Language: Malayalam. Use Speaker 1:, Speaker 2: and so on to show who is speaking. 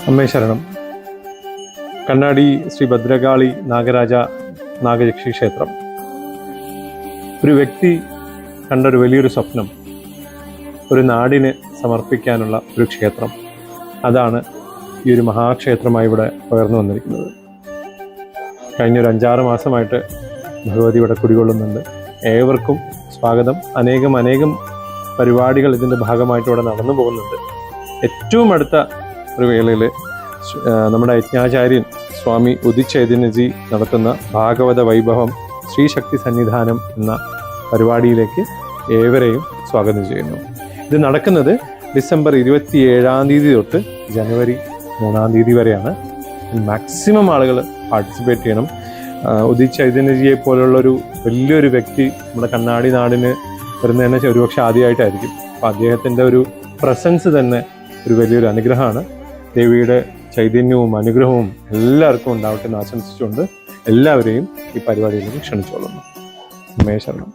Speaker 1: അമ്മേ ശരണം. കണ്ണാടി ശ്രീ ഭദ്രകാളി നാഗരാജ നാഗയക്ഷി ക്ഷേത്രം. ഒരു വ്യക്തി കണ്ടൊരു വലിയൊരു സ്വപ്നം, ഒരു നാടിന് സമർപ്പിക്കാനുള്ള ഒരു ക്ഷേത്രം. അതാണ് ഈ ഒരു മഹാക്ഷേത്രമായി ഇവിടെ ഉയർന്നു വന്നിരിക്കുന്നത്. കഴിഞ്ഞൊരു 5-6 മാസമായിട്ട് ഭഗവതി ഇവിടെ കുടികൊള്ളുന്നുണ്ട്. ഏവർക്കും സ്വാഗതം. അനേകം പരിപാടികൾ ഇതിൻ്റെ ഭാഗമായിട്ട് ഇവിടെ നടന്നു പോകുന്നുണ്ട്. ഏറ്റവും അടുത്ത ഒരു വേളയിൽ നമ്മുടെ യജ്ഞാചാര്യൻ സ്വാമി ഉദിത് ചൈതന്യജി നടത്തുന്ന ഭാഗവത വൈഭവം ശ്രീശക്തി സന്നിധാനം എന്ന പരിപാടിയിലേക്ക് ഏവരെയും സ്വാഗതം ചെയ്യുന്നു. ഇത് നടക്കുന്നത് ഡിസംബർ 27 തൊട്ട് ജനുവരി 3 വരെയാണ്. മാക്സിമം ആളുകൾ പാർട്ടിസിപ്പേറ്റ് ചെയ്യണം. ഉദിത് ചൈതന്യജിയെ പോലുള്ളൊരു വലിയൊരു വ്യക്തി നമ്മുടെ കണ്ണാടി നാടിന് വരുന്നതന്നെ ഒരുപക്ഷെ ആദ്യമായിട്ടായിരിക്കും. അപ്പോൾ അദ്ദേഹത്തിൻ്റെ ഒരു പ്രസൻസ് തന്നെ ഒരു വലിയൊരു അനുഗ്രഹമാണ്. ദേവിയുടെ ചൈതന്യവും അനുഗ്രഹവും എല്ലാവർക്കും ഉണ്ടാവട്ടെ എന്ന് ആശംസിച്ചുകൊണ്ട് എല്ലാവരെയും ഈ പരിപാടിയിലേക്ക് ക്ഷണിച്ചോളുന്നു. അമ്മേ ശരണം.